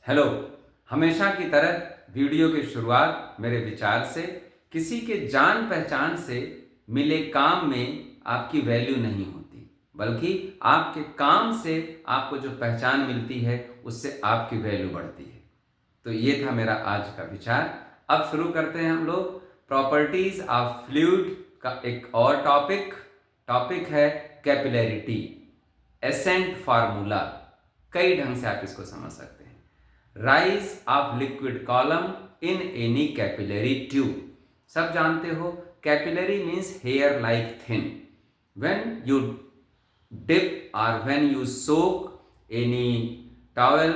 Hello. हमेशा की तरह वीडियो की शुरुआत मेरे विचार से, किसी के जान पहचान से मिले काम में आपकी वैल्यू नहीं होती, बल्कि आपके काम से आपको जो पहचान मिलती है उससे आपकी वैल्यू बढ़ती है। तो ये था मेरा आज का विचार। अब शुरू करते हैं हम लोग प्रॉपर्टीज ऑफ फ्लूइड का एक और टॉपिक है कैपिलैरिटी, एसेंट फार्मूला। कई ढंग से आप इसको समझ सकते हैं। Rise of liquid column in any capillary tube. सब जानते हो capillary means hair like thin. When you dip or when you soak any towel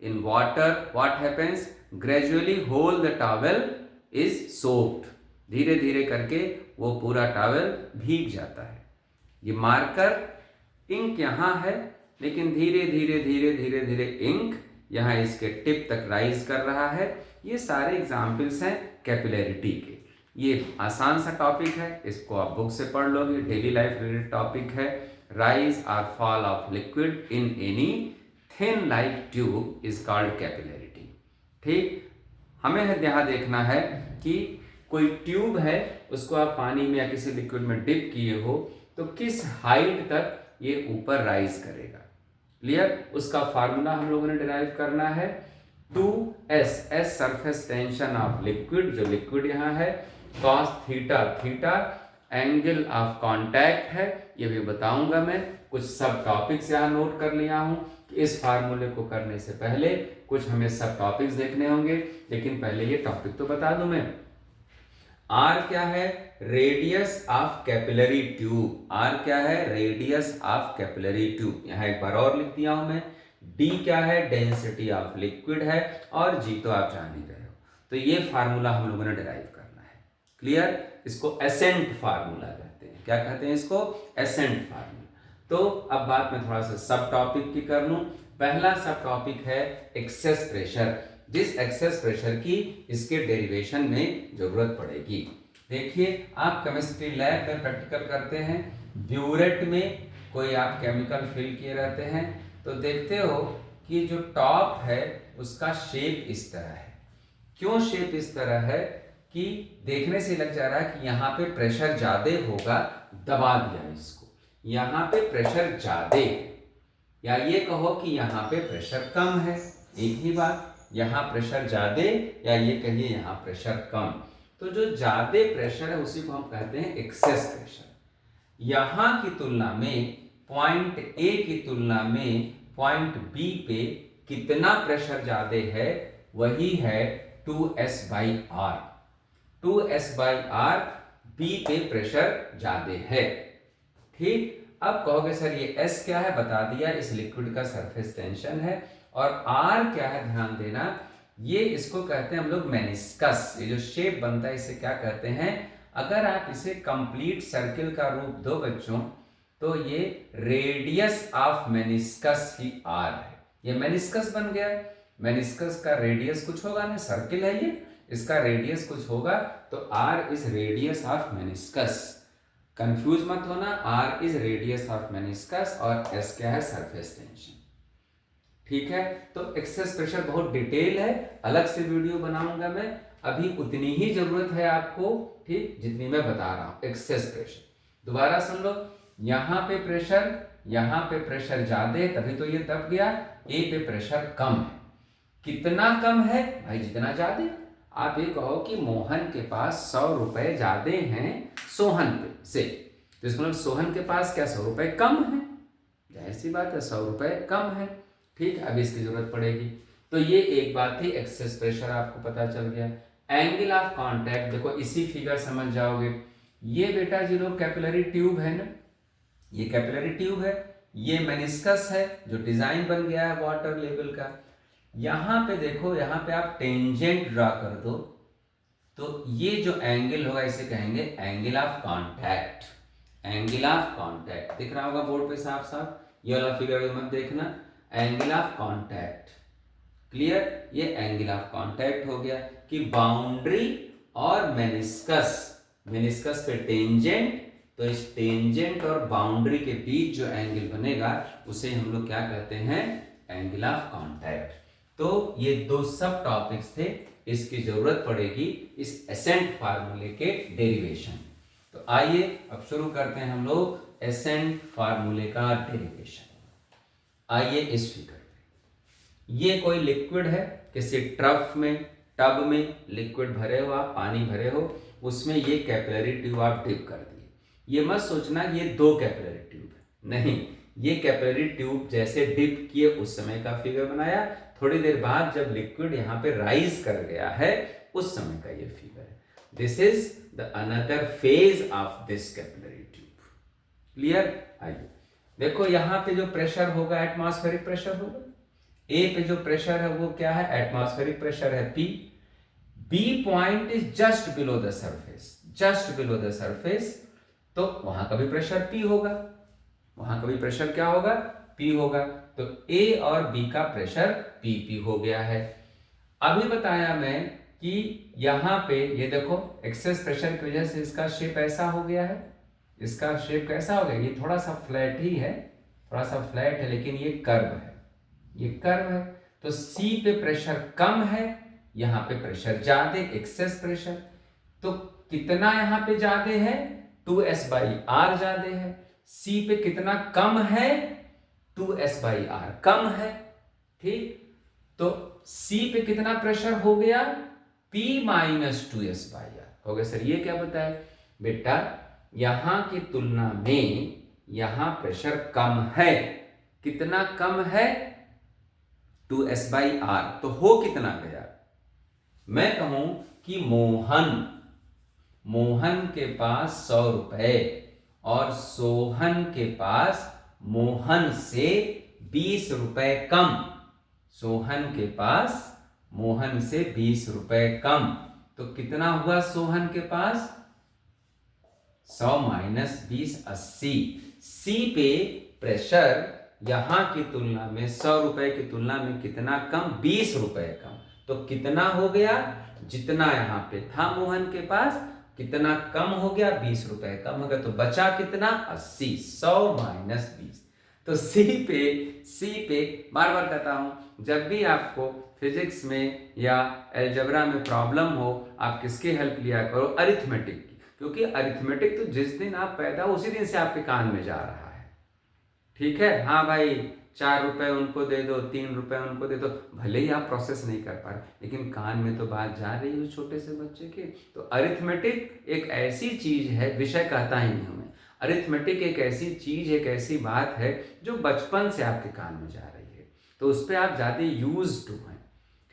in water, what happens? Gradually whole the towel is soaked. धीरे धीरे करके वो पूरा towel भीग जाता है। ये मार्कर इंक यहाँ है, लेकिन धीरे धीरे धीरे धीरे धीरे इंक यहाँ इसके टिप तक राइज कर रहा है। ये सारे एग्जाम्पल्स हैं कैपिलैरिटी के। ये आसान सा टॉपिक है, इसको आप बुक से पढ़ लोगे, डेली लाइफ रिलेटेड टॉपिक है। राइज और fall of liquid in any thin like tube is called capillarity. ठीक, हमें यहाँ देखना है कि कोई ट्यूब है, उसको आप पानी में या किसी लिक्विड में डिप किए हो तो किस हाइट तक ये ऊपर राइज करेगा। क्लियर? उसका फार्मूला हम लोगों ने डिराइव करना है 2s, S surface tension of liquid, जो लिक्विड यहाँ है, cos theta, theta angle of contact है, ये भी बताऊंगा मैं। कुछ सब टॉपिक्स यहाँ नोट कर लिया हूँ कि इस फार्मूले को करने से पहले कुछ हमें सब टॉपिक्स देखने होंगे, लेकिन पहले ये टॉपिक तो बता दूं मैं। आर क्या है? Radius of capillary tube. R क्या है? Radius of capillary tube. यहाँ एक बार और लिख दिया हूं मैं। डी क्या है? डेंसिटी ऑफ लिक्विड है, और जी तो आप जान ही रहे हो। तो ये फार्मूला हम लोगों ने डिराइव करना है। क्लियर? इसको एसेंट फार्मूला कहते हैं। क्या कहते हैं इसको? Ascent formula. तो अब बात मैं थोड़ा सा सब टॉपिक की कर लूं। पहला सब टॉपिक है एक्सेस प्रेशर। जिस एक्सेस प्रेशर की इसके डेरिवेशन में जरूरत पड़ेगी। देखिए, आप केमिस्ट्री लैब में प्रैक्टिकल करते हैं, ब्यूरेट में कोई आप केमिकल फिल किए रहते हैं, तो देखते हो कि जो टॉप है उसका शेप इस तरह है। क्यों शेप इस तरह है? कि देखने से लग जा रहा है कि यहाँ पे प्रेशर ज्यादा होगा, दबा दिया इसको। यहाँ पे प्रेशर ज्यादा है, या ये कहो कि यहाँ पे प्रेशर कम है, एक ही बात। यहाँ प्रेशर ज्यादा, या ये कहिए यहाँ प्रेशर कम। तो जो ज्यादा प्रेशर है उसी को हम कहते हैं एक्सेस प्रेशर। यहाँ की तुलना में पॉइंट ए की तुलना में पॉइंट बी पे कितना प्रेशर ज्यादा है? वही है 2s/r। 2s/r बी पे प्रेशर ज्यादा है। ठीक, अब कहोगे सर ये S क्या है? बता दिया, इस लिक्विड का सरफेस टेंशन है। और R क्या है? ध्यान देना, ये इसको कहते हैं हम लोग मेनिस्कस। ये जो शेप बनता है इसे क्या कहते हैं? अगर आप इसे कंप्लीट सर्किल का रूप दो बच्चों, तो ये radius of meniscus he R है। ये मेनिस्कस बन गया। मेनिस्कस का रेडियस कुछ होगा ना, सर्किल है ये, इसका रेडियस कुछ होगा, तो R is radius of meniscus. Confuse मत होना, R is radius of meniscus और S क्या है? Surface tension. ठीक है, तो एक्सेस प्रेशर बहुत डिटेल है, अलग से वीडियो बनाऊंगा मैं। अभी उतनी ही जरूरत है आपको, ठीक, जितनी मैं बता रहा हूं। एक्सेस प्रेशर दोबारा सुन लो। यहाँ पे प्रेशर ज्यादा है, तभी तो ये दब गया। ए पे प्रेशर कम है। कितना कम है भाई? जितना ज्यादा। आप ये कहो कि मोहन के पास 100 रुपए ज्यादा हैं सोहन पे से, तो इसका मतलब सोहन के पास क्या 100 रुपए कम है? जाहिर सी बात है, 100 रुपए कम है। ठीक, अब इसकी जरूरत पड़ेगी। तो ये एक बात थी, एक्सेस प्रेशर आपको पता चल गया। एंगल ऑफ कांटेक्ट देखो, इसी फिगर समझ जाओगे। ये बेटा जी लोग कैपिलरी ट्यूब है ना, ये कैपिलरी ट्यूब है, ये मेनिस्कस है जो डिजाइन बन गया है वाटर लेवल का। यहाँ पे देखो, यहाँ पे आप टेंजेंट ड्रा कर दो, तो ये जो एंगल होगा इसे कहेंगे angle of contact. Angle of contact दिख रहा होगा बोर्ड पे साफ साफ, ये वाला फिगर मत देखना। Angle of contact, clear? ये एंगल ऑफ कांटेक्ट हो गया कि बाउंड्री और मेनिस्कस पे टेंजेंट, तो इस टेंजेंट और बाउंड्री के बीच जो एंगल बनेगा उसे हम लोग क्या कहते हैं? Angle of contact. तो ये दो सब टॉपिक्स थे, इसकी जरूरत पड़ेगी इस एसेंट फार्मूले के डेरिवेशन। तो आइए अब शुरू करते हैं हम लोग एसेंट फार्मूले का डेरिवेशन। आइए इस फिगर पे, ये कोई लिक्विड है, किसी ट्रफ में टब में लिक्विड भरे हो, आप पानी भरे हो, उसमें ये कैपिलरी ट्यूब आप डिप कर दिए। ये मत सोचना ये दो कैपिलरी ट्यूब है, नहीं, ये कैपिलरी ट्यूब जैसे डिप किए उस समय का फिगर बनाया, थोड़ी देर बाद जब लिक्विड यहाँ पे राइज कर गया है उस समय का ये फिगर है। This is the another phase of this capillary tube. Clear? आइए देखो, यहाँ पे जो प्रेशर होगा एटमॉस्फेरिक प्रेशर होगा। ए पे जो प्रेशर है वो क्या है? एटमॉस्फेरिक प्रेशर है P। B point is just below the surface, just below the surface, तो वहां का भी प्रेशर P होगा, वहां का भी प्रेशर क्या होगा? P होगा। तो A और B का प्रेशर PP हो गया है। अभी बताया मैं कि यहां पे ये देखो एक्सेस प्रेशर की वजह से इसका शेप ऐसा हो गया है। इसका शेप कैसा हो गया? ये थोड़ा सा फ्लैट ही है, थोड़ा सा फ्लैट है, लेकिन ये कर्व है, ये कर्व है। तो C पे प्रेशर कम है, यहां पे प्रेशर ज्यादा, एक्सेस प्रेशर। तो कितना यहां पे ज्यादा है? 2S/R ज्यादा है। C पे कितना कम है? 2S/R कम है। ठीक, तो C पे कितना प्रेशर हो गया? P - 2S/R हो गया। सर ये क्या बताए? बेटा यहां की तुलना में यहां प्रेशर कम है। कितना कम है? 2S/R। तो हो कितना गया? मैं कहूं कि मोहन के पास 100 रुपए और सोहन के पास मोहन से 20 रुपए कम, सोहन के पास मोहन से 20 रुपए कम, तो कितना हुआ सोहन के पास? 100 - 20 80। C पे प्रेशर यहां की तुलना में 100 रुपए की तुलना में कितना कम? 20 रुपए कम। तो कितना हो गया? जितना यहां पे था मोहन के पास कितना कम हो गया? 20 रुपए कम हो गया। तो बचा कितना? 80। 100 - 20। तो C पे बार बार कहता हूं, जब भी आपको फिजिक्स में या अलजेब्रा में प्रॉब्लम हो, आप किसकी हेल्प लिया करो? अरिथमेटिक की, क्योंकि अरिथमेटिक तो जिस दिन आप पैदा हो उसी दिन से आपके कान में जा रहा है। ठीक है? हाँ भाई, 4 रुपए उनको दे दो, 3 रुपए उनको दे दो, भले ही आप प्रोसेस नहीं कर पा रहे, लेकिन कान में तो बात जा रही है छोटे से बच्चे के। तो अरिथमेटिक एक ऐसी चीज है, विषय कहता ही नहीं हूं मैं, अरिथमेटिक एक ऐसी चीज, एक ऐसी बात है जो बचपन से आपके कान में जा रही है, तो उस पर आप ज्यादा यूज टू हैं।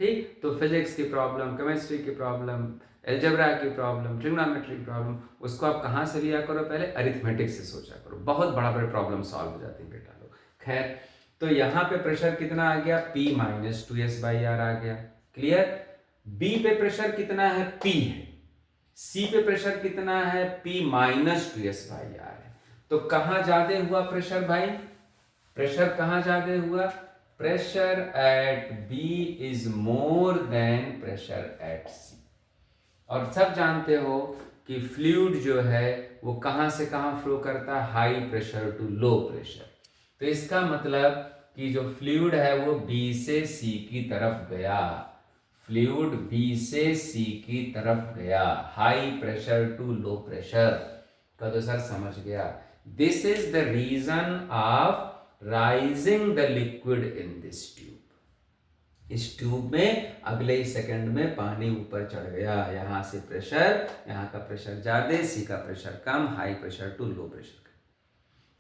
ठीक, तो फिजिक्स की प्रॉब्लम, केमिस्ट्री की प्रॉब्लम, अलजेब्रा की प्रॉब्लम, ट्रिग्नोमेट्री की प्रॉब्लम, उसको आप कहाँ से लिया करो? पहले अरिथमेटिक से सोचा करो, बहुत बड़ा बड़े प्रॉब्लम सॉल्व हो जाती है बेटा लोग। खैर, तो यहाँ पे प्रेशर कितना आ गया? P - 2S/R आ गया। क्लियर? B पे प्रेशर कितना है? P है। C पे प्रेशर कितना है? P - 2S/R है। तो कहाँ ज्यादा हुआ प्रेशर भाई? प्रेशर कहाँ ज्यादा हुआ? Pressure at B is more than pressure at C। और सब जानते हो कि फ्लूइड जो है वो कहां से कहां फ्लो करता है? High pressure to low pressure. तो इसका मतलब कि जो फ्लूइड है वो B से C की तरफ गया, फ्लूइड B से C की तरफ गया, high pressure to low pressure का। तो सर समझ गया, this is the reason of rising the liquid in this tube. इस ट्यूब में अगले ही सेकंड में पानी ऊपर चढ़ गया, यहां से प्रेशर, यहां का प्रेशर ज्यादा, C का प्रेशर कम, high pressure to low pressure.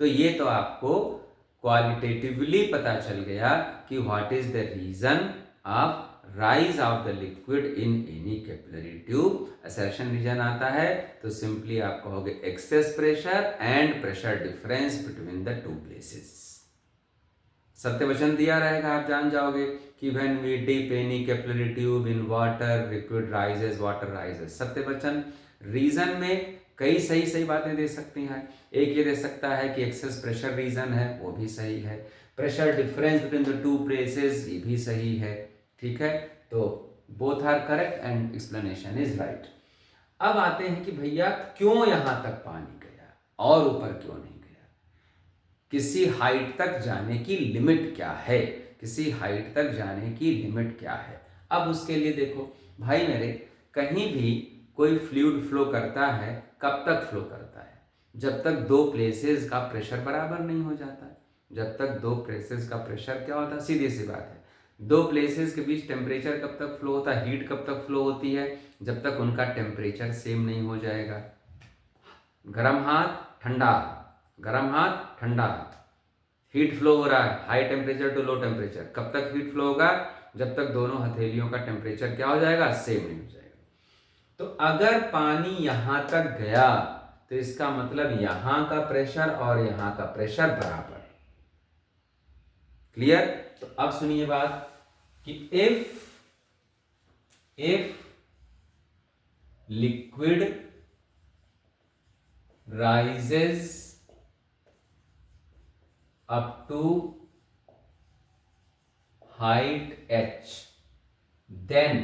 तो ये तो आपको क्वालिटेटिवली पता चल गया कि what is the reason of rise of the liquid in any capillary tube. Assertion reason आता है तो सिंपली आप कहोगे excess pressure and pressure difference between the two places. सत्य वचन दिया रहेगा, आप जान जाओगे कि when we dip any capillary tube in water, liquid rises, water rises. सत्य वचन। रीजन में कई सही बातें दे सकती हैं। एक ये दे सकता है कि एक्सेस प्रेशर रीजन है, वो भी सही है। Pressure difference between the two places, ये भी सही है। ठीक है, तो both are correct and explanation is right. अब आते हैं कि भैया क्यों यहां तक पानी गया और ऊपर क्यों नहीं गया? किसी हाइट तक जाने की लिमिट क्या है? किसी हाइट तक जाने की लिमिट क्या है। अब उसके लिए देखो भाई मेरे, कहीं भी कोई फ्लूइड फ्लो करता है, कब तक फ्लो करता है? जब तक दो प्लेसेस का प्रेशर बराबर नहीं हो जाता। जब तक दो प्लेसेस का प्रेशर क्या होता है, सीधी सी बात है, दो प्लेसेस के बीच टेम्परेचर कब तक फ्लो होता है, हीट कब तक फ्लो होती है, जब तक उनका टेम्परेचर सेम नहीं हो जाएगा। गर्म हाथ ठंडा, गर्म हाथ ठंडा, हीट फ्लो हो रहा है high temperature to low temperature, कब तक हीट फ्लो होगा? जब तक दोनों हथेलियों का टेम्परेचर क्या हो जाएगा, सेम नहीं हो जाएगा। तो अगर पानी यहां तक गया तो इसका मतलब यहां का प्रेशर और यहां का प्रेशर बराबर। क्लियर? तो अब सुनिए बात कि if liquid rises up to height h, then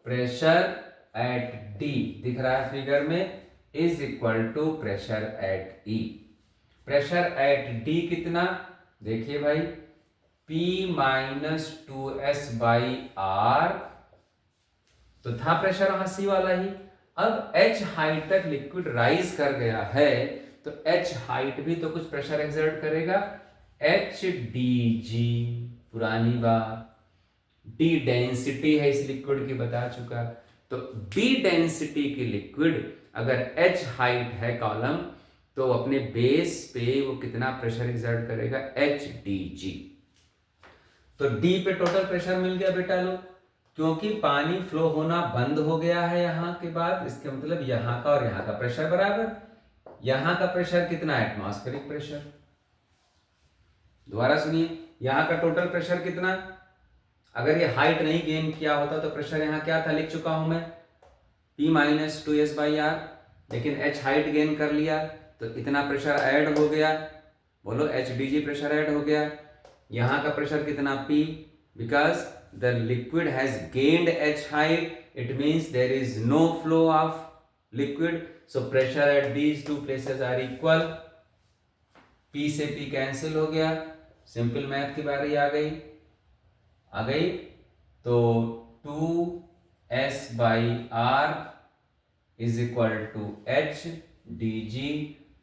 pressure at D, दिख रहा है फिगर में, is equal to pressure at E। Pressure at D कितना? देखिए भाई, P minus 2S by R, तो था प्रेशर वहां C वाला ही। अब H हाइट तक लिक्विड राइज कर गया है, तो H हाइट भी तो कुछ प्रेशर एक्सर्ट करेगा, H dg, पुरानी बात, D डेंसिटी है इस लिक्विड की, बता चुका। तो D डेंसिटी की लिक्विड अगर H हाइट है कॉलम, तो अपने बेस पे वो कितना प्रेशर एक्सर्ट करेगा, H dg। तो D पे टोटल प्रेशर मिल गया बेटा लोग, क्योंकि पानी फ्लो होना बंद हो गया है यहां के बाद, इसके मतलब यहां का और यहां का प्रेशर बराबर। यहां का प्रेशर कितना, एटमॉस्फेरिक प्रेशर। दोबारा सुनिए, यहां का टोटल प्रेशर कितना, अगर ये हाइट नहीं गेन किया होता तो प्रेशर यहां क्या था, लिख चुका हूं मैं, P minus 2S by R, लेकिन H हाइट गेन कर लिया तो इतना प्रेशर ऐड हो गया, बोलो H dg प्रेशर ऐड हो गया। यहां का प्रेशर कितना, P, because the liquid has gained H height, it means there is no flow of liquid, so pressure at these two places are equal। P से P cancel हो गया, simple math की बारी आ गई। तो 2S by R is equal to H dg,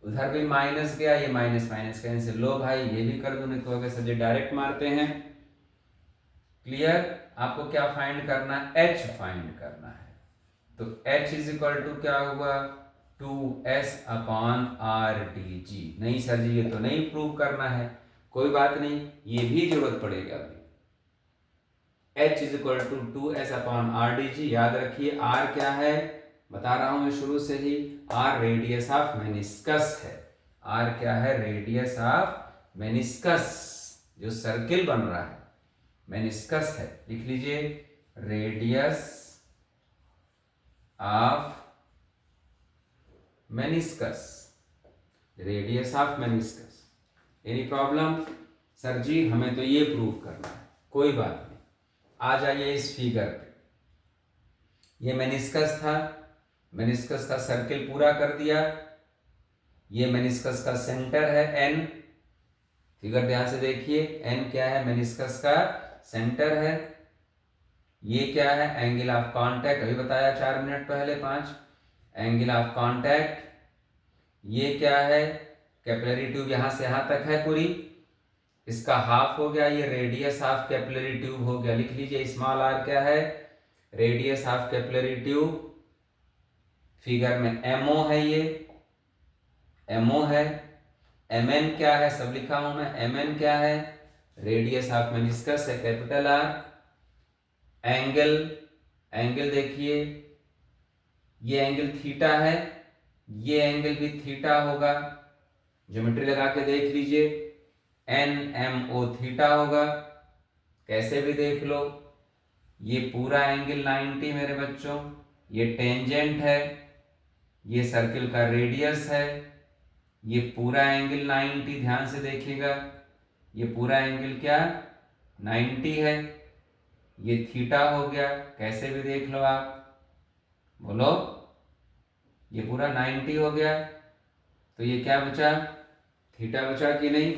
उधर भी minus गया, ये माइनस माइनस कैंसिल, लो भाई ये भी कर दो, नहीं तो अगर सब्जेक्ट डायरेक्ट मारते हैं। क्लियर? आपको क्या फाइंड करना है, H फाइंड करना है। तो H इज इक्वल टू क्या हुआ, 2S अपॉन R dg। नहीं सर जी ये तो नहीं प्रूव करना है, कोई बात नहीं, ये भी जरूरत पड़ेगा अभी। H is equal to 2S upon R dg, याद रखिए R क्या है, बता रहा हूं मैं शुरू से ही, R रेडियस ऑफ मेनिस्कस है। R क्या है, रेडियस ऑफ मेनिस्कस, जो सर्किल बन रहा है मेनिस्कस है, लिख लीजिए radius of meniscus, radius of meniscus. Any problem? Sir ji हमें तो ये प्रूव करना है, कोई बात नहीं, आ जाइए इस फिगर पे। ये मेनिस्कस था, मेनिस्कस का सर्किल पूरा कर दिया, ये मेनिस्कस का सेंटर है N, फिगर ध्यान से देखिए, N क्या है, मेनिस्कस का सेंटर है। ये क्या है, एंगल ऑफ कांटेक्ट, अभी बताया 4 मिनट पहले 5, एंगल ऑफ कांटेक्ट। ये क्या है, कैपिलरी ट्यूब यहां से यहां तक है पूरी, इसका हाफ हो गया, ये रेडियस ऑफ कैपिलरी ट्यूब हो गया, लिख लीजिए स्मॉल r क्या है, radius of capillary tube. Figure में MO है, ये MO है। MN क्या है, सब लिखा हूं मैं, MN क्या है, रेडियस ऑफ मेनिस्कस है, कैपिटल R। एंगल देखिए, ये एंगल थीटा है, ये एंगल भी थीटा होगा, ज्योमेट्री लगा के देख लीजिए, NMO थीटा होगा, कैसे भी देख लो। ये पूरा एंगल 90 मेरे बच्चों, ये टेंजेंट है, ये सर्किल का रेडियस है, ये पूरा एंगल 90, ध्यान से देखिएगा, ये पूरा एंगल क्या 90 है, ये थीटा हो गया, कैसे भी देख लो आप, बोलो, ये पूरा 90 हो गया, तो ये क्या बचा, थीटा बचा कि नहीं,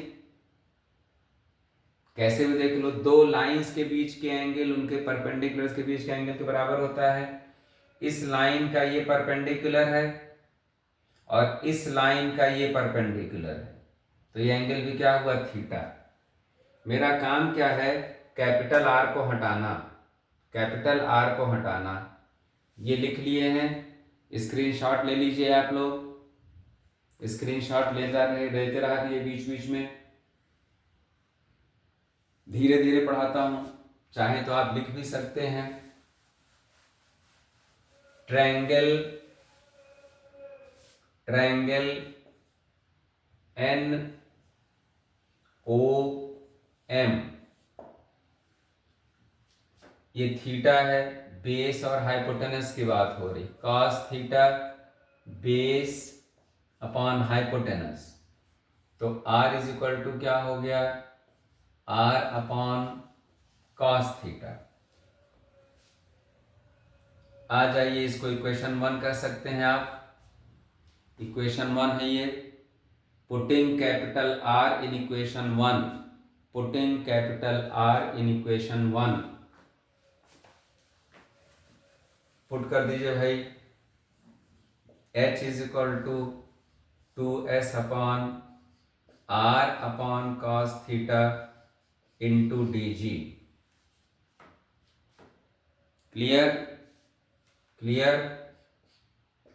कैसे भी देख लो, दो लाइंस के बीच के एंगल उनके परपेंडिकुलर्स के बीच के एंगल के बराबर होता है। इस लाइन का ये परपेंडिकुलर है और इस लाइन का ये परपेंडिकुलर है, तो ये एंगल भी क्या हुआ, थीटा। मेरा काम क्या है, कैपिटल आर को हटाना, कैपिटल आर को हटाना। ये लिख लिए हैं, स्क्रीनशॉट ले लीजिए आप लोग, स्क्रीनशॉट लेते रहा ये बीच बीच में, धीरे धीरे पढ़ाता हूं, चाहे तो आप लिख भी सकते हैं। ट्रायंगल एन ओ एम, ये थीटा है, बेस और हाइपोटेनस की बात हो रही, cos theta base upon hypotenuse, तो r इज इक्वल टू क्या हो गया, r अपॉन कॉस थीटा। आ जाइए, इसको इक्वेशन 1 कह सकते हैं आप, इक्वेशन 1 है ये। Putting capital R in equation 1, putting capital R in equation 1, put कर दीजिए भाई, h is equal to 2s upon r upon cos theta into dg। Clear, clear,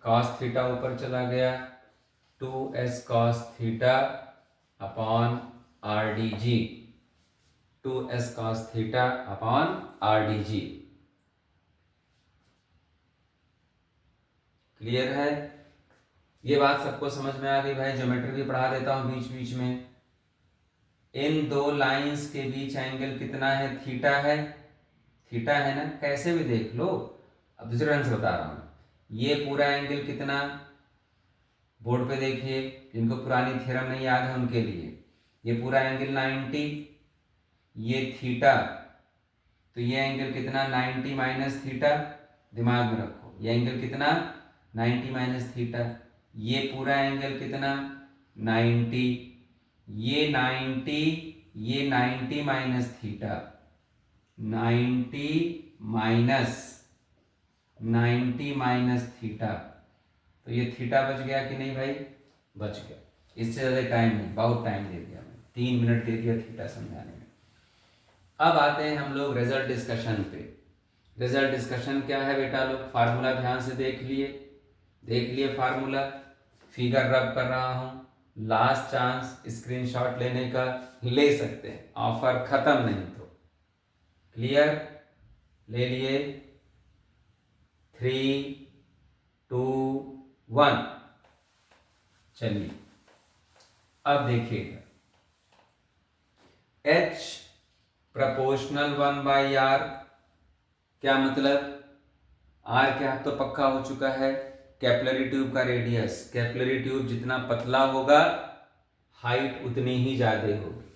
cos theta ऊपर चला गया, 2s cos theta upon r dg, 2s cos theta upon r dg। Clear है, ये बात सबको समझ में आ गई भाई। ज्योमेट्री भी पढ़ा देता हूं बीच बीच में। इन दो लाइंस के बीच एंगल कितना है, थीटा है, थीटा है ना, कैसे भी देख लो। अब दूसरे ढंग से बता रहा हूं, ये पूरा एंगल कितना, बोर्ड पे देखिए, जिनको पुरानी थ्योरम नहीं याद है उनके लिए, ये पूरा एंगल 90, ये थीटा, तो ये एंगल कितना, 90 माइनस थीटा, दिमाग में रखो, ये एंगल कितना, 90 माइनस थीटा, ये पूरा एंगल कितना, 90, ये 90, ये 90 माइनस थीटा, 90 माइनस थीटा, तो ये थीटा बच गया कि नहीं भाई, बच गया। इससे ज़्यादा टाइम नहीं, बहुत टाइम दे दिया मैंने, 3 मिनट दे दिया थीटा समझाने में। अब आते हैं हम लोग रिजल्ट डिस्कशन पे। रिजल्ट डिस्कशन क्या है बेटा लोग, फार्मूला ध्यान से देख लिए फार्मूला, फिगर रब कर रहा हूं, लास्ट चांस स्क्रीनशॉट लेने का, ले सकते हैं, ऑफर खत्म नहीं तो। क्लियर, ले लिए, 3 2 1, चलिए अब देखिएगा, H प्रोपोर्शनल 1/r, क्या मतलब, R क्या तो पक्का हो चुका है, कैपिलरी ट्यूब का रेडियस, कैपिलरी ट्यूब जितना पतला होगा हाइट उतनी ही ज्यादा होगी।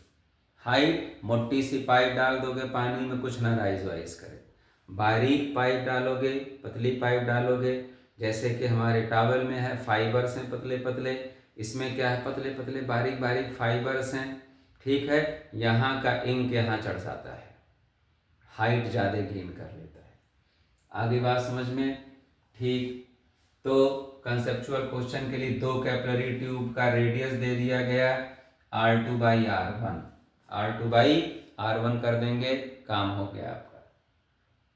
हाइट, मोटी सी पाइप डाल दोगे पानी में, कुछ ना राइज वाइज करे, बारीक पाइप डालोगे, पतली पाइप डालोगे, जैसे कि हमारे टॉवल में है, फाइबर्स हैं पतले पतले, इसमें क्या है, पतले पतले बारीक बारीक फाइबर्स हैं, ठीक है, यहाँ का इंक यहाँ चढ़ जाता है, हाइट ज़्यादा गेन कर लेता है। आगे बात समझ में, ठीक। तो कंसेप्चुअल क्वेश्चन के लिए 2 कैपिलरी ट्यूब का रेडियस दे दिया गया, R2/R1, R2/R1 कर देंगे, काम हो गया आपका।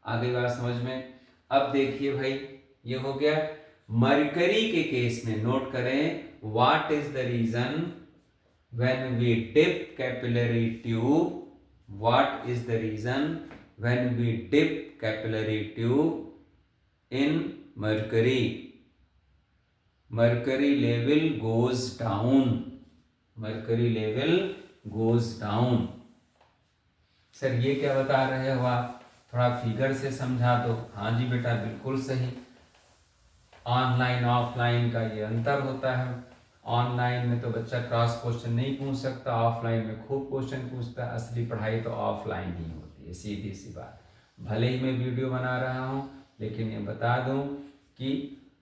आगे बात समझ में। अब देखिए भाई, ये हो गया। मरकरी के केस में नोट करें, what is the reason when we dip capillary tube, what is the reason when we dip capillary tube in mercury, mercury level goes down, mercury level goes down। Sir ये क्या बता रहे हो आप, थोड़ा figure से समझा दो। हाँ जी बेटा, बिल्कुल सही। ऑनलाइन ऑफलाइन का ये अंतर होता है, ऑनलाइन में तो बच्चा क्रॉस क्वेश्चन नहीं पूछ सकता, ऑफलाइन में खूब क्वेश्चन पूछता है। असली पढ़ाई तो ऑफलाइन ही होती है, सीधी सी बात। भले ही मैं वीडियो बना रहा हूँ, लेकिन ये बता दूँ कि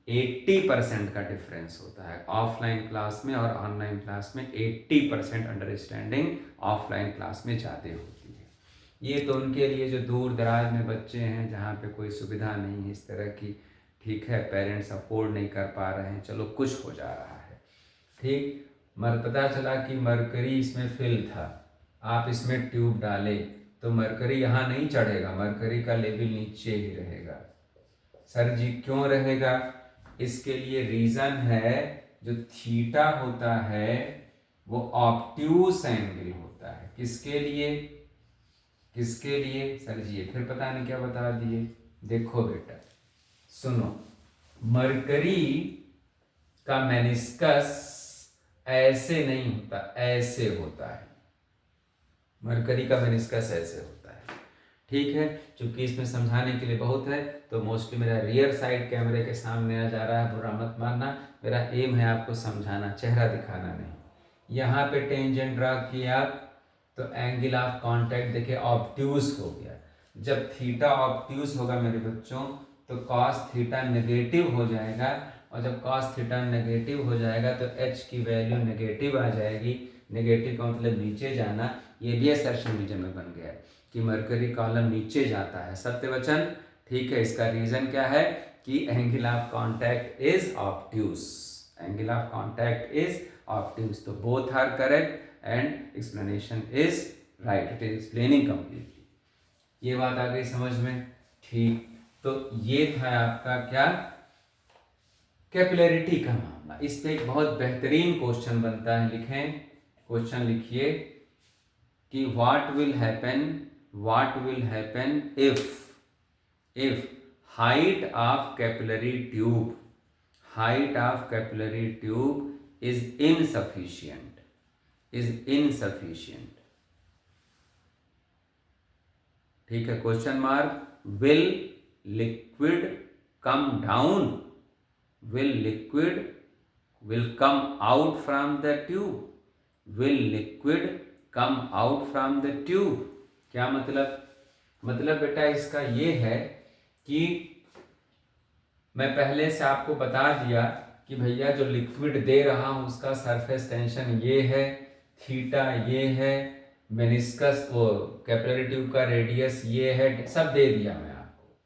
80% का डिफरेंस होता है ऑफलाइन क्लास में और ऑनलाइन क्लास में। 80% अंडरस्टैंडिंग ऑफलाइन क्लास में ज़्यादा होती है। ये तो उनके लिए जो दूर दराज में बच्चे हैं, जहाँ पे कोई सुविधा नहीं है इस तरह की, ठीक है, पेरेंट्स अफोर्ड नहीं कर पा रहे हैं, चलो कुछ हो जा रहा है, ठीक। पता चला कि मरकरी इसमें फिल था, आप इसमें ट्यूब डाले तो मरकरी यहाँ नहीं चढ़ेगा, मरकरी का लेवल नीचे ही रहेगा। सर जी क्यों रहेगा? इसके लिए रीज़न है, जो थीटा होता है वो ऑब्ट्यूस एंगल होता है। किसके लिए? किसके लिए? सर जी फिर पता नहीं क्या बता दिए। देखो बेटा सुनो, मरकरी का मेनिस्कस ऐसे नहीं होता, ऐसे होता है। मरकरी का मेनिस्कस ऐसे होता है, ठीक है। चूंकि इसमें समझाने के लिए बहुत है तो मोस्टली मेरा रियर साइड कैमरे के सामने आ जा रहा है, बुरा मत मानना। मेरा एम है आपको समझाना, चेहरा दिखाना नहीं। यहाँ पे टेंजेंट ड्रा किया तो एंगल ऑफ कांटेक्ट देखिए ऑब्ट्यूस हो गया। जब थीटा ऑब्ट्यूस होगा मेरे बच्चों तो कॉस थीटा नेगेटिव हो जाएगा, और जब कॉस थीटा नेगेटिव हो जाएगा तो एच की वैल्यू नेगेटिव आ जाएगी। नेगेटिव का मतलब नीचे जाना। ये भी असर्शन रीजन में बन गया है कि मरकरी कॉलम नीचे जाता है, सत्य वचन, ठीक है। इसका रीजन क्या है कि angle of contact is obtuse, angle of contact is obtuse. तो both are correct and explanation is right, it is explaining completely. ये बात आ गई समझ में, ठीक। तो ये था आपका क्या, कैपिलरिटी का मामला। इस पे एक बहुत बेहतरीन क्वेश्चन बनता है, लिखें, क्वेश्चन लिखिए कि what will happen if height of capillary tube is insufficient, ठीक है। Question mark. Will liquid come down, will come out from the tube, will liquid come out from the tube। क्या मतलब बेटा इसका ये है कि मैं पहले से आपको बता दिया कि भैया जो लिक्विड दे रहा हूं उसका सरफेस टेंशन ये है, थीटा ये है, मेनिस्कस वो कैपिलरी ट्यूब का रेडियस ये है, सब दे दिया मैं आपको।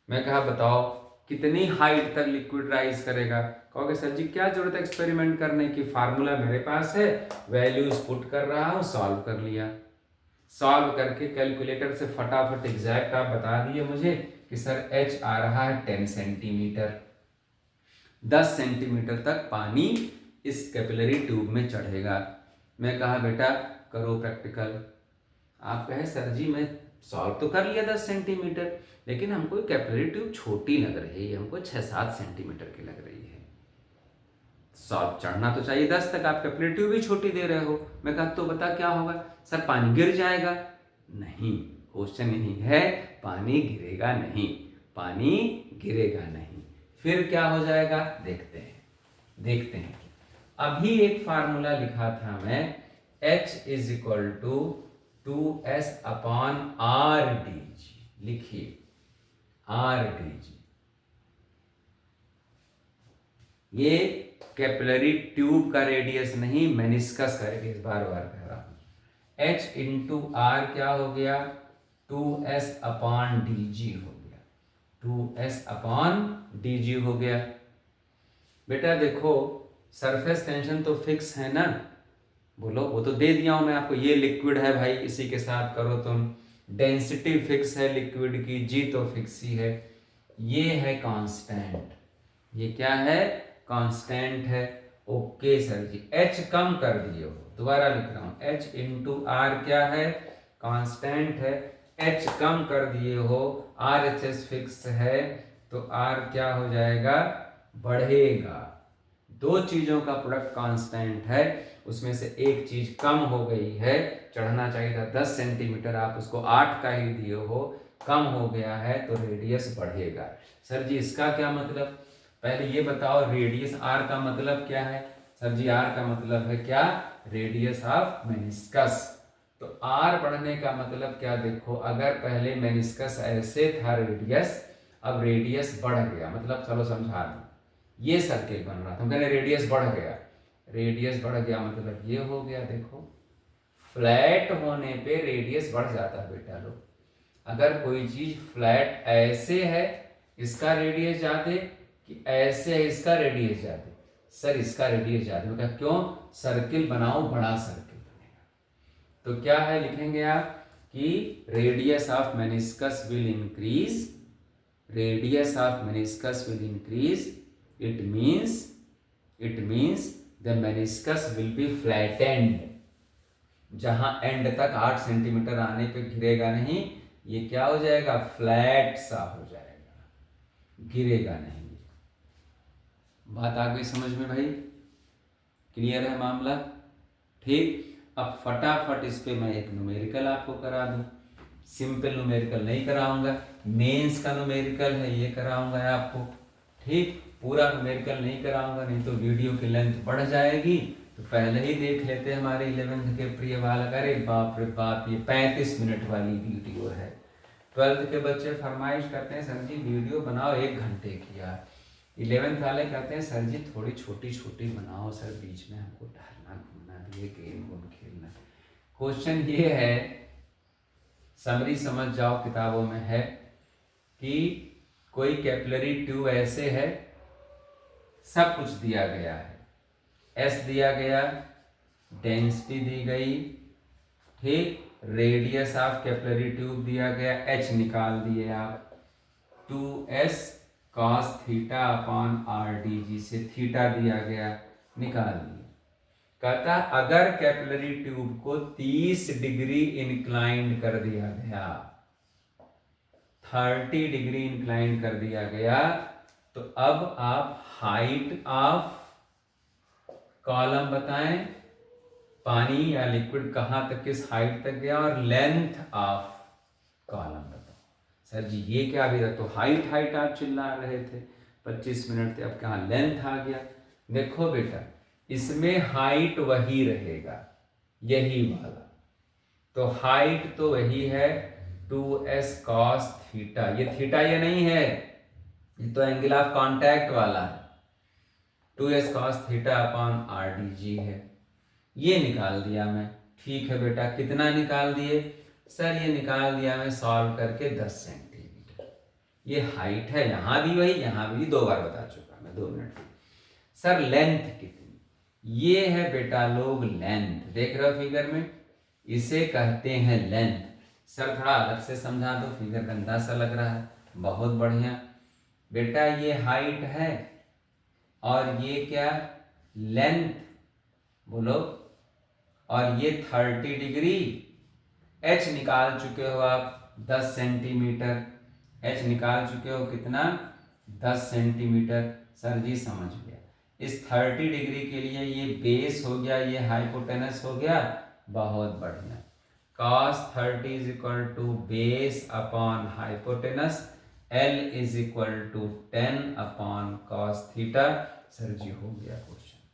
मैं कहा बताओ कितनी हाइट तक लिक्विड राइज करेगा। कहोगे सर जी क्या जरूरत है एक्सपेरिमेंट करने की, फार्मूला मेरे पास है, वैल्यूज पुट कर रहा हूं, सॉल्व कर लिया। सॉल्व करके कैलकुलेटर से फटाफट एग्जैक्ट आप बता दिए मुझे कि सर एच आ रहा है 10 सेंटीमीटर, 10 सेंटीमीटर तक पानी इस कैपिलरी ट्यूब में चढ़ेगा। मैं कहा बेटा करो प्रैक्टिकल। आप कहे सर जी मैं सॉल्व तो कर लिया 10 सेंटीमीटर, लेकिन हमको कैपिलरी ट्यूब छोटी लग रही है, हमको 6-7 सेंटीमीटर की लग रही है, सॉल्व चढ़ना तो चाहिए 10 तक, आप कैपिलरी ट्यूब भी छोटी दे रहे हो। मैं कहा तो बता क्या होगा। सर पानी गिर जाएगा। नहीं, क्वेश्चन यही है, पानी गिरेगा नहीं, पानी गिरेगा नहीं। फिर क्या हो जाएगा देखते हैं। अभी एक फार्मूला लिखा था मैं, H is equal to 2s upon R D G. लिखिए आर डी जी, ये कैपिलरी ट्यूब का रेडियस नहीं, मेनिस्कस का रेडियस, बार बार कह रहा हूं। H इंटू आर क्या हो गया, 2s अपॉन डी जी हो गया, 2s अपॉन डी जी हो गया। बेटा देखो सरफेस टेंशन तो फिक्स है ना, बोलो वो तो दे दिया हूं मैं आपको, ये लिक्विड है भाई, इसी के साथ करो तुम। डेंसिटी फिक्स है लिक्विड की, जी तो फिक्स ही है। ये है कांस्टेंट, ये क्या है, कांस्टेंट है। ओके सर जी, H कम कर दिए हो, दोबारा लिख रहा हूं, H इंटू आर क्या है, कांस्टेंट है, H कम कर दिए हो, RHS फिक्स है, तो R क्या हो जाएगा, बढ़ेगा। दो चीजों का प्रोडक्ट कांस्टेंट है, उसमें से एक चीज कम हो गई है, चढ़ना चाहिए था 10 सेंटीमीटर, आप उसको 8 का ही दिए हो, कम हो गया है तो रेडियस बढ़ेगा। सर जी इसका क्या मतलब, पहले ये बताओ रेडियस आर का मतलब क्या है। सर जी आर का मतलब है क्या, रेडियस ऑफ मेनिस्कस। तो आर बढ़ने का मतलब क्या, देखो अगर पहले मेनिस्कस ऐसे था रेडियस, अब रेडियस बढ़ गया, मतलब चलो समझा दो, ये सर्किल बन रहा था, मैंने रेडियस बढ़ गया, रेडियस बढ़ गया मतलब ये हो गया, देखो फ्लैट होने पे रेडियस बढ़ जाता है बेटा लोग। अगर कोई चीज फ्लैट ऐसे है इसका रेडियस ज्यादा, कि ऐसे है इसका रेडियस ज्यादा, सर इसका रेडियस ज्यादा होगा। क्यों? सर्किल बनाओ, बड़ा सर्किल बनेगा। तो क्या है, लिखेंगे आप कि radius of meniscus will increase, radius of meniscus will increase, it means the meniscus will be flattened. जहां एंड तक 8 सेंटीमीटर आने पे गिरेगा नहीं, ये क्या हो जाएगा, फ्लैट सा हो जाएगा, गिरेगा नहीं। बात आ गई समझ में भाई? क्लियर है मामला? ठीक। अब फटाफट इस पे मैं एक न्यूमेरिकल आपको करा दूं। सिंपल न्यूमेरिकल नहीं कराऊंगा, मेंस का न्यूमेरिकल है ये कराऊंगा आपको। ठीक, पूरा न्यूमेरिकल नहीं कराऊंगा, नहीं तो वीडियो की लेंथ बढ़ जाएगी। तो पहले ही देख लेते हैं हमारे 11th के प्रिय बालक। अरे बाप रे बाप, ये 35 मिनट वाली वीडियो है। 12th के बच्चे फरमाइश करते हैं सर जी वीडियो बनाओ 1 घंटे की यार। 11th वाले कहते हैं सर जी थोड़ी छोटी छोटी बनाओ सर, बीच में हमको टहलना घूमना भी है, गेम गुम खेलना। क्वेश्चन ये है, समरी समझ जाओ, किताबों में है कि कोई कैपिलरी ट्यूब ऐसे है, सब कुछ दिया गया है, एस दिया गया, डेंसिटी दी गई, ठीक, रेडियस ऑफ कैपिलरी ट्यूब दिया गया, एच निकाल दिए आप, 2s cos theta upon R D जी से थीटा दिया गया, निकाल दिया। कहता अगर कैपिलरी ट्यूब को 30 डिग्री इंक्लाइंड कर दिया गया, 30 डिग्री इंक्लाइंड कर दिया गया, तो अब आप हाइट ऑफ कॉलम बताएं, पानी या लिक्विड कहां तक, किस हाइट तक गया, और लेंथ ऑफ कॉलम बताओ। सर जी ये क्या भी था, तो हाइट आप चिल्ला रहे थे 25 मिनट थे, अब कहाँ लेंथ आ गया। देखो बेटा इसमें हाइट वही रहेगा, यही वाला, तो हाइट तो वही है 2s cos थीटा, ये थीटा ये नहीं है, ये तो एंगल ऑफ कांटेक्ट वाला है, 2s cos theta upon R D जी है, ये निकाल दिया मैं। ठीक है बेटा, कितना निकाल दिए? सर ये निकाल दिया मैं सॉल्व करके 10 सेंटीमीटर। ये हाइट है, यहां भी वही, यहां भी 2 बार बता चुका मैं, 2 मिनट। सर लेंथ कितनी? ये है बेटा लोग लेंथ, देख रहे हो फिगर में, इसे कहते हैं लेंथ। सर थोड़ा अलग से समझा दो, फिगर गंदा सा लग रहा है। बहुत बढ़िया बेटा, ये हाइट है और ये क्या, लेंथ, बोलो, और ये 30 डिग्री। एच निकाल चुके हो आप 10 सेंटीमीटर, एच निकाल चुके हो कितना, 10 सेंटीमीटर। सर जी समझ गया, इस 30 डिग्री के लिए ये बेस हो गया, ये हाइपोटेनस हो गया, बहुत बढ़िया। cos 30 is equal to base upon hypotenuse, L is equal to 10 upon cos theta. Sir ji हो गया क्वेश्चन,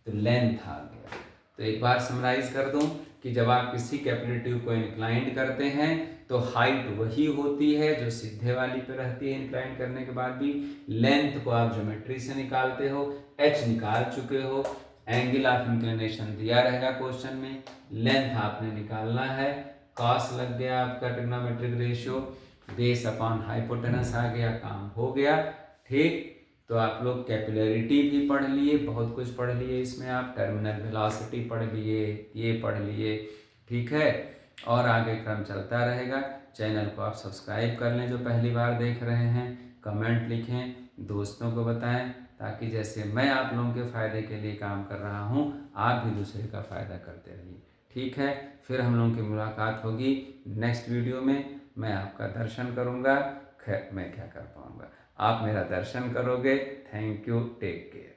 तो लेंथ आ गया। तो एक बार समराइज कर दूं कि जब आप किसी कैपिलरी ट्यूब को इंक्लाइंड करते हैं तो हाइट वही होती है जो सीधे वाली पे रहती है, इंक्लाइंड करने के बाद भी। लेंथ को आप ज्योमेट्री से निकालते हो, एच निकाल चुके हो, एंगल ऑफ इंक्लिनेशन दिया रहेगा क्वेश्चन में, लेंथ आपने निकालना है, कॉस लग गया आपका trigonometric ratio, base upon hypotenuse आ गया, काम हो गया। ठीक, तो आप लोग कैपिलरिटी भी पढ़ लिए, बहुत कुछ पढ़ लिए इसमें, आप टर्मिनल वेलोसिटी पढ़ लिए, ये पढ़ लिए, ठीक है, और आगे क्रम चलता रहेगा। चैनल को आप सब्सक्राइब कर लें जो पहली बार देख रहे हैं, कमेंट लिखें, दोस्तों को बताएं, ताकि जैसे मैं आप लोगों के फ़ायदे के लिए काम कर रहा हूं, आप भी दूसरे का फ़ायदा करते रहिए। ठीक है, फिर हम लोगों की मुलाकात होगी नेक्स्ट वीडियो में। मैं आपका दर्शन करूंगा, खैर मैं क्या कर पाऊंगा, आप मेरा दर्शन करोगे। Thank you, take care.